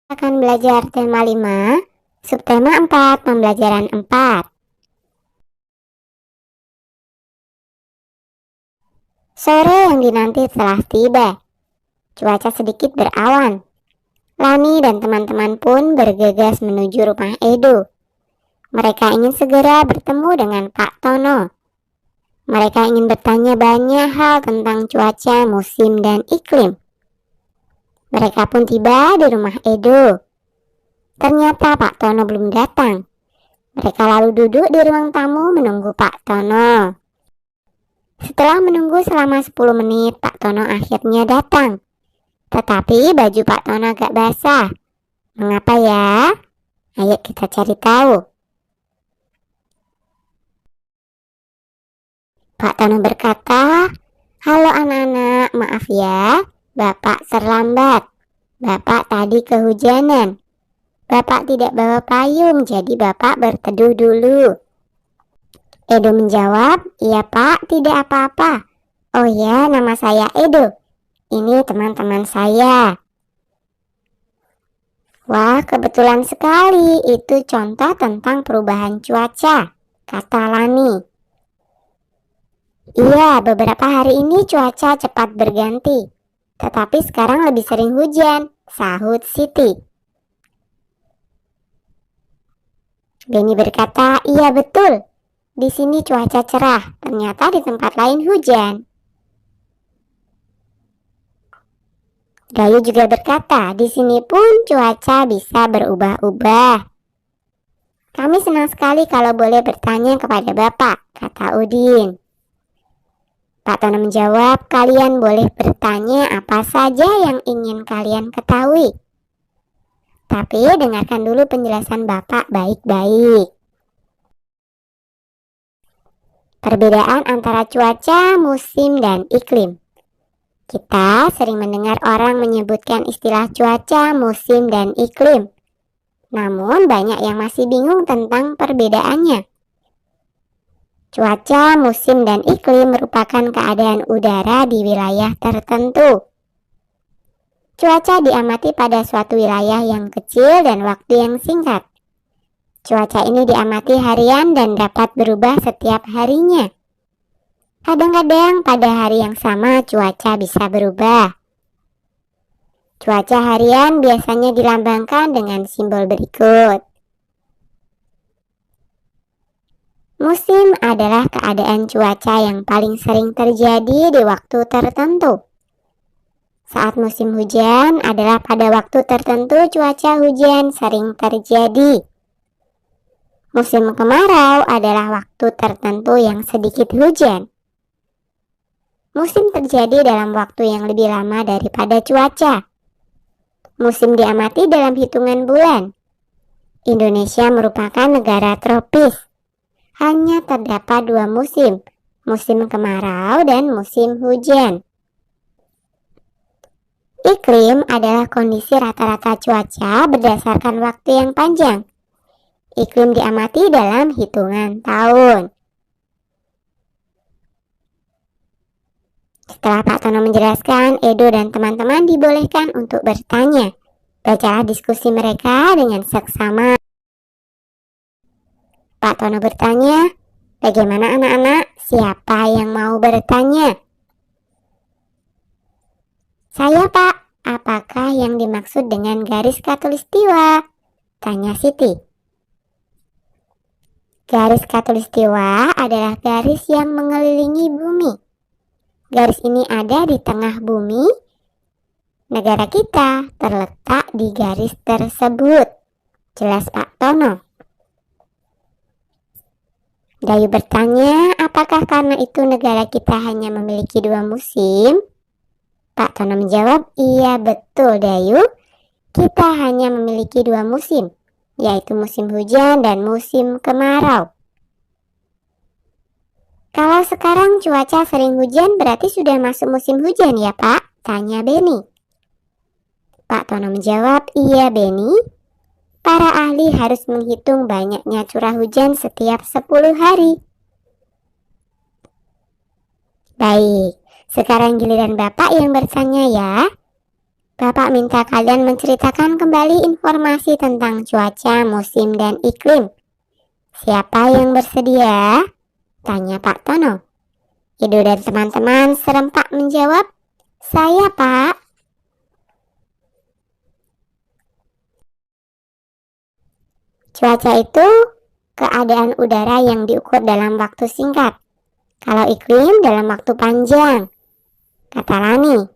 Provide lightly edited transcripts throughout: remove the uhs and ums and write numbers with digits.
Akan belajar tema 5, subtema 4, pembelajaran 4. Sore yang dinanti telah tiba. Cuaca sedikit berawan. Lani dan teman-teman pun bergegas menuju rumah Edo. Mereka ingin segera bertemu dengan Pak Tono. Mereka ingin bertanya banyak hal tentang cuaca, musim, dan iklim. Mereka pun tiba di rumah Edo. Ternyata Pak Tono belum datang. Mereka lalu duduk di ruang tamu menunggu Pak Tono. Setelah menunggu selama 10 menit, Pak Tono akhirnya datang. Tetapi baju Pak Tono agak basah. Mengapa ya? Ayo kita cari tahu. Pak Tono berkata, "Halo anak-anak, maaf ya, Bapak terlambat. Bapak tadi kehujanan. Bapak tidak bawa payung, jadi Bapak berteduh dulu." Edo menjawab, "Iya Pak, tidak apa-apa. Oh ya, nama saya Edo. Ini teman-teman saya." Wah, kebetulan sekali. Itu contoh tentang perubahan cuaca, kata Lani. Iya, beberapa hari ini cuaca cepat berganti. Tetapi sekarang lebih sering hujan, sahut Siti. Benny berkata, "Iya betul. Di sini cuaca cerah, ternyata di tempat lain hujan." Gayu juga berkata, "Di sini pun cuaca bisa berubah-ubah." "Kami senang sekali kalau boleh bertanya kepada Bapak," kata Udin. Pak Tono menjawab, "Kalian boleh bertanya apa saja yang ingin kalian ketahui. Tapi dengarkan dulu penjelasan Bapak baik-baik." Perbedaan antara cuaca, musim, dan iklim. Kita sering mendengar orang menyebutkan istilah cuaca, musim, dan iklim. Namun banyak yang masih bingung tentang perbedaannya. Cuaca, musim, dan iklim merupakan keadaan udara di wilayah tertentu. Cuaca diamati pada suatu wilayah yang kecil dan waktu yang singkat. Cuaca ini diamati harian dan dapat berubah setiap harinya. Kadang-kadang pada hari yang sama cuaca bisa berubah. Cuaca harian biasanya dilambangkan dengan simbol berikut. Musim adalah keadaan cuaca yang paling sering terjadi di waktu tertentu. Saat musim hujan adalah pada waktu tertentu cuaca hujan sering terjadi. Musim kemarau adalah waktu tertentu yang sedikit hujan. Musim terjadi dalam waktu yang lebih lama daripada cuaca. Musim diamati dalam hitungan bulan. Indonesia merupakan negara tropis. Hanya terdapat 2 musim, musim kemarau dan musim hujan. Iklim adalah kondisi rata-rata cuaca berdasarkan waktu yang panjang. Iklim diamati dalam hitungan tahun. Setelah Pak Tono menjelaskan, Edo dan teman-teman dibolehkan untuk bertanya. Bacalah diskusi mereka dengan seksama. Pak Tono bertanya, "Bagaimana anak-anak? Siapa yang mau bertanya?" "Saya Pak, apakah yang dimaksud dengan garis khatulistiwa?" tanya Siti. Garis khatulistiwa adalah garis yang mengelilingi bumi. Garis ini ada di tengah bumi. Negara kita terletak di garis tersebut. Jelas Pak Tono. Gayu bertanya, "Apakah karena itu negara kita hanya memiliki 2 musim?" Pak Tono menjawab, "Iya betul Gayu. Kita hanya memiliki 2 musim, yaitu musim hujan dan musim kemarau." "Kalau sekarang cuaca sering hujan berarti sudah masuk musim hujan ya Pak?" tanya Benny. Pak Tono menjawab, "Iya Benny. Para ahli harus menghitung banyaknya curah hujan setiap 10 hari. Baik, sekarang giliran Bapak yang bertanya ya. Bapak minta kalian menceritakan kembali informasi tentang cuaca, musim, dan iklim. Siapa yang bersedia? Tanya Pak Tono. Edo dan teman-teman serempak menjawab, "Saya, Pak." Cuaca itu keadaan udara yang diukur dalam waktu singkat. Kalau iklim dalam waktu panjang, kata Lani.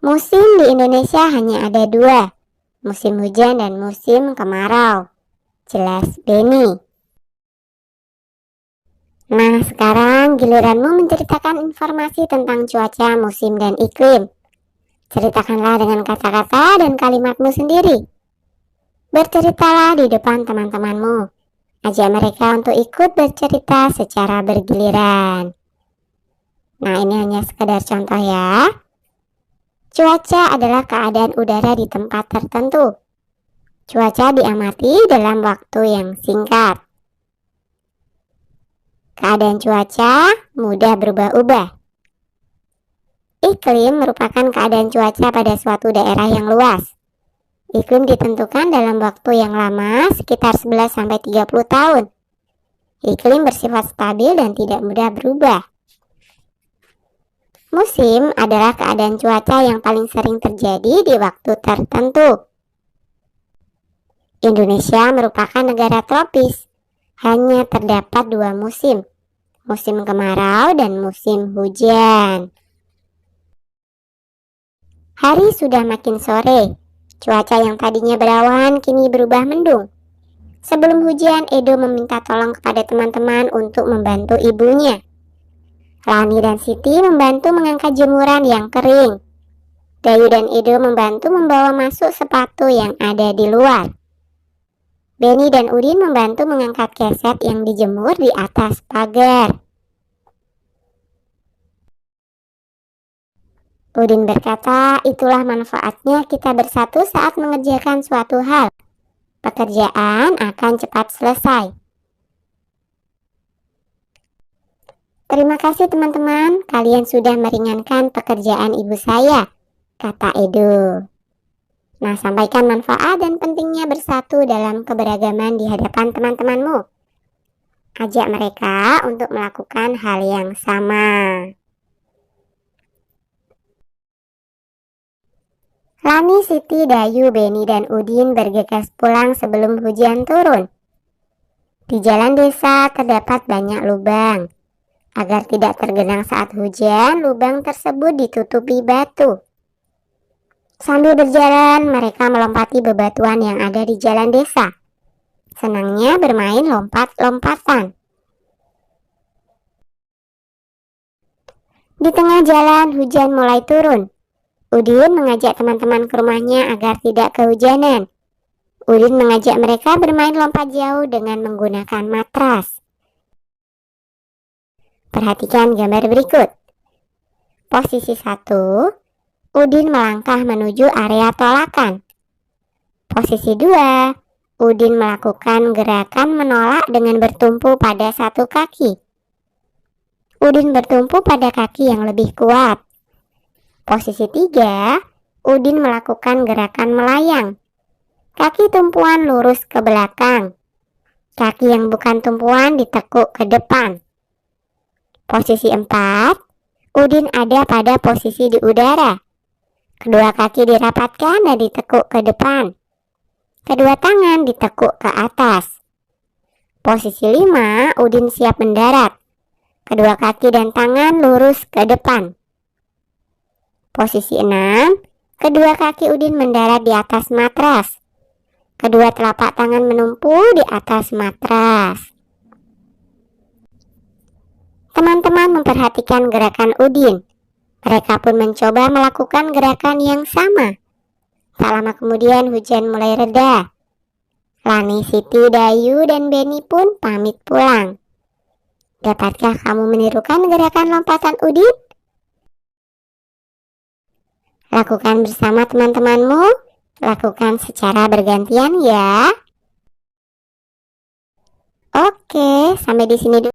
Musim di Indonesia hanya ada dua, musim hujan dan musim kemarau. Jelas Benny. Nah, sekarang giliranmu menceritakan informasi tentang cuaca, musim, dan iklim. Ceritakanlah dengan kata-kata dan kalimatmu sendiri. Berceritalah di depan teman-temanmu. Ajak mereka untuk ikut bercerita secara bergiliran. Nah, ini hanya sekedar contoh ya. Cuaca adalah keadaan udara di tempat tertentu. Cuaca diamati dalam waktu yang singkat. Keadaan cuaca mudah berubah-ubah. Iklim merupakan keadaan cuaca pada suatu daerah yang luas. Iklim ditentukan dalam waktu yang lama, sekitar 11-30 tahun. Iklim bersifat stabil dan tidak mudah berubah. Musim adalah keadaan cuaca yang paling sering terjadi di waktu tertentu. Indonesia merupakan negara tropis. Hanya terdapat dua musim, musim kemarau dan musim hujan. Hari sudah makin sore. Cuaca yang tadinya berawan kini berubah mendung. Sebelum hujan, Edo meminta tolong kepada teman-teman untuk membantu ibunya. Lani dan Siti membantu mengangkat jemuran yang kering. Dayu dan Edo membantu membawa masuk sepatu yang ada di luar. Benny dan Udin membantu mengangkat keset yang dijemur di atas pagar. Udin berkata, itulah manfaatnya kita bersatu saat mengerjakan suatu hal. Pekerjaan akan cepat selesai. Terima kasih teman-teman, kalian sudah meringankan pekerjaan ibu saya, kata Edo. Nah, sampaikan manfaat dan pentingnya bersatu dalam keberagaman di hadapan teman-temanmu. Ajak mereka untuk melakukan hal yang sama. Lani, Siti, Dayu, Benny, dan Udin bergegas pulang sebelum hujan turun. Di jalan desa terdapat banyak lubang. Agar tidak tergenang saat hujan, lubang tersebut ditutupi batu. Sambil berjalan, mereka melompati bebatuan yang ada di jalan desa. Senangnya bermain lompat-lompatan. Di tengah jalan, hujan mulai turun. Udin mengajak teman-teman ke rumahnya agar tidak kehujanan. Udin mengajak mereka bermain lompat jauh dengan menggunakan matras. Perhatikan gambar berikut. Posisi 1, Udin melangkah menuju area tolakan. Posisi 2, Udin melakukan gerakan menolak dengan bertumpu pada satu kaki. Udin bertumpu pada kaki yang lebih kuat. Posisi 3, Udin melakukan gerakan melayang. Kaki tumpuan lurus ke belakang. Kaki yang bukan tumpuan ditekuk ke depan. Posisi 4, Udin ada pada posisi di udara. Kedua kaki dirapatkan dan ditekuk ke depan. Kedua tangan ditekuk ke atas. Posisi 5, Udin siap mendarat. Kedua kaki dan tangan lurus ke depan. Posisi 6, kedua kaki Udin mendarat di atas matras. Kedua telapak tangan menumpu di atas matras. Teman-teman memperhatikan gerakan Udin. Mereka pun mencoba melakukan gerakan yang sama. Tak lama kemudian hujan mulai reda. Lani, Siti, Dayu, dan Benny pun pamit pulang. Dapatkah kamu menirukan gerakan lompatan Udin? Lakukan bersama teman-temanmu, lakukan secara bergantian ya. Oke, sampai di sini dulu.